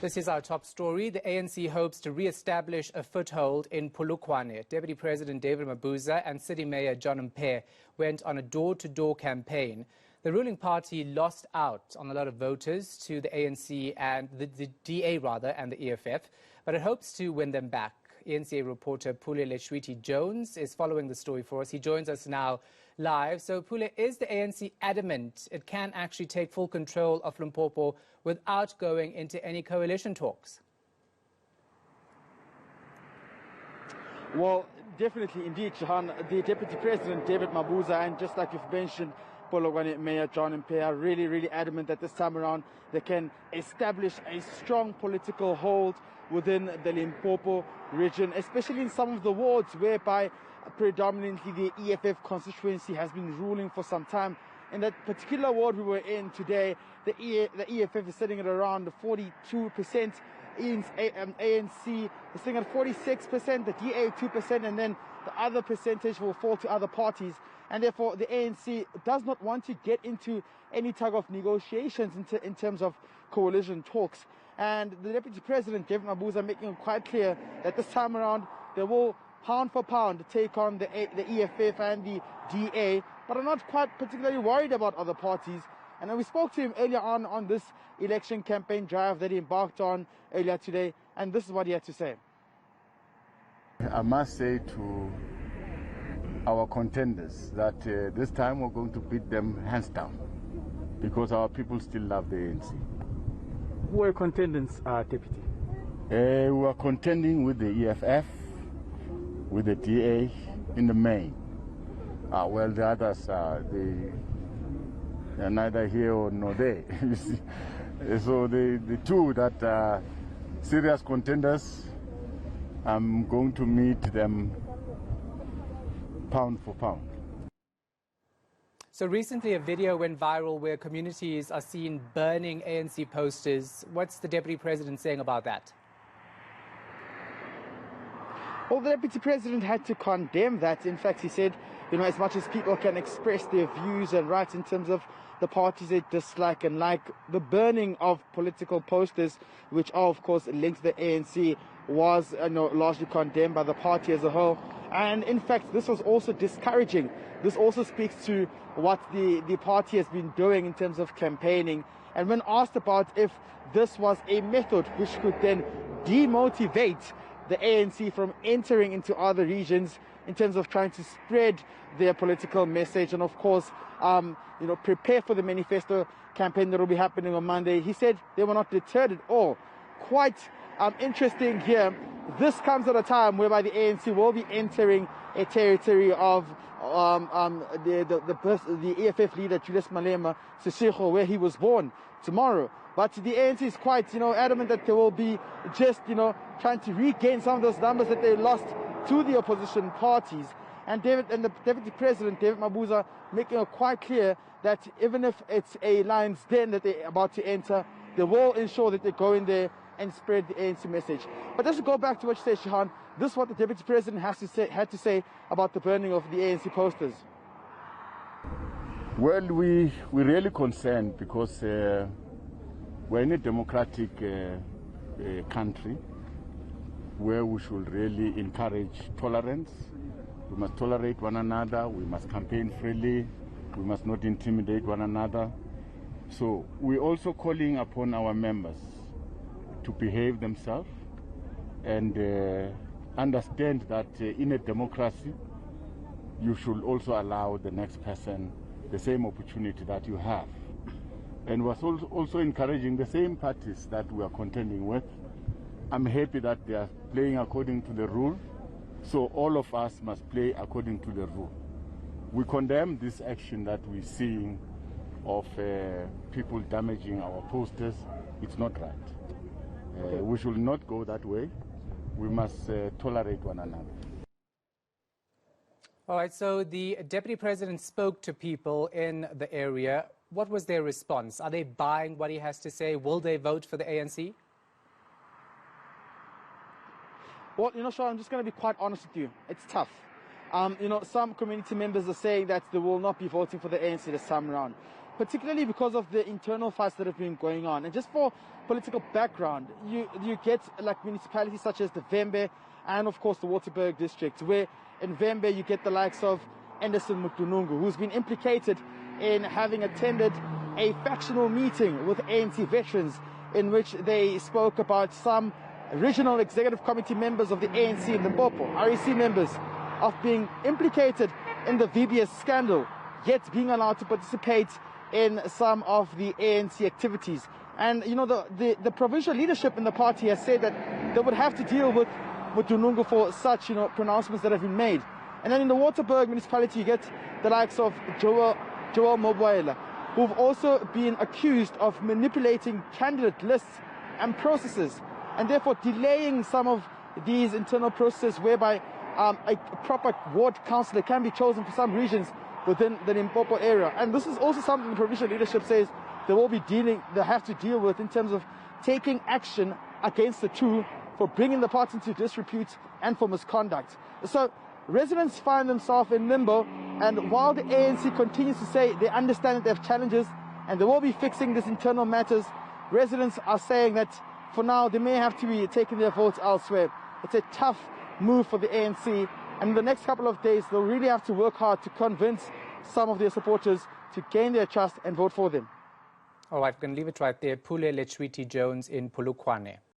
This is our top story. The ANC hopes to re-establish a foothold in Polokwane. Deputy President David Mabuza and City Mayor John Mpe went on a door-to-door campaign. The ruling party lost out on a lot of voters to the ANC and the DA and the EFF, but it hopes to win them back. eNCA reporter Pule Letswiti-Jones is following the story for us. He joins us now live. So, Pule, is the ANC adamant it can actually take full control of Limpopo without going into any coalition talks? Well, definitely, indeed, Shahan. The Deputy President, David Mabuza, and just like you've mentioned, Polokwane Mayor John Mpe are really adamant that this time around they can establish a strong political hold within the Limpopo region, especially in some of the wards whereby predominantly the EFF constituency has been ruling for some time. In that particular ward we were in today, the EFF is sitting at around 42%, ANC is sitting at 46%, the DA 2%, and then the other percentage will fall to other parties. And therefore, the ANC does not want to get into any type of negotiations in terms of coalition talks. And the Deputy President, David Mabuza, making it quite clear that this time around they will pound for pound take on the EFF and the DA, but are not quite particularly worried about other parties. And then we spoke to him earlier on this election campaign drive that he embarked on earlier today, and this is what he had to say. I must say to our contenders that this time we're going to beat them hands down because our people still love the ANC. Who are contenders, Deputy? We are contending with the EFF, with the DA in the main. Well, the others, they're neither here nor there. You see? So the two that are serious contenders, I'm going to meet them pound for pound. So recently a video went viral where communities are seen burning ANC posters. What's the Deputy President saying about that? Well, the Deputy President had to condemn that. In fact, he said, as much as people can express their views and rights in terms of the parties they dislike and like, the burning of political posters, which are, of course, linked to the ANC, was largely condemned by the party as a whole. And in fact, this was also discouraging. This also speaks to what the party has been doing in terms of campaigning. And when asked about if this was a method which could then demotivate the ANC from entering into other regions in terms of trying to spread their political message and, of course, prepare for the manifesto campaign that will be happening on Monday, he said they were not deterred at all. Quite interesting here. This comes at a time whereby the ANC will be entering a territory of the EFF leader Julius Malema Sishigo, where he was born, tomorrow. But the ANC is quite, adamant that they will be just, trying to regain some of those numbers that they lost to the opposition parties. And the Deputy President, David Mabuza, making it quite clear that even if it's a lion's den that they're about to enter, they will ensure that they go in there and spread the ANC message. But just to go back to what you said, Shahan, this is what the Deputy President had to say about the burning of the ANC posters. Well, we're really concerned because we're in a democratic country where we should really encourage tolerance. We must tolerate one another, we must campaign freely, we must not intimidate one another. So we're also calling upon our members to behave themselves and understand that in a democracy you should also allow the next person the same opportunity that you have. And we're also encouraging the same parties that we are contending with. I'm happy that they are playing according to the rule, so all of us must play according to the rule. We condemn this action that we're seeing of people damaging our posters. It's not right. We should not go that way. We must tolerate one another. All right, so the Deputy President spoke to people in the area. What was their response? Are they buying what he has to say? Will they vote for the ANC? Well, Sean, I'm just going to be quite honest with you. It's tough. Some community members are saying that they will not be voting for the ANC this time around. particularly because of the internal fights that have been going on. And just for political background, you get like municipalities such as the Vembe and of course the Waterberg district, where in Vembe you get the likes of Anderson Mutunungu, who's been implicated in having attended a factional meeting with ANC veterans in which they spoke about some regional executive committee members of the ANC in Limpopo, REC members, of being implicated in the VBS scandal, yet being allowed to participate in some of the ANC activities. And, you know, the provincial leadership in the party has said that they would have to deal with Mutunungu for such, you know, pronouncements that have been made. And then in the Waterberg municipality, you get the likes of Joel Moboela, who've also been accused of manipulating candidate lists and processes, and therefore delaying some of these internal processes whereby a proper ward councillor can be chosen for some regions within the Limpopo area. And this is also something the provincial leadership says they have to deal with in terms of taking action against the two for bringing the party into disrepute and for misconduct. So residents find themselves in limbo, and while the ANC continues to say they understand that they have challenges and they will be fixing these internal matters, residents are saying that for now they may have to be taking their votes elsewhere. It's a tough move for the ANC, and in the next couple of days they'll really have to work hard to convince some of their supporters to gain their trust and vote for them. All right, we're going to leave it right there. Pule Letswiti-Jones in Polokwane.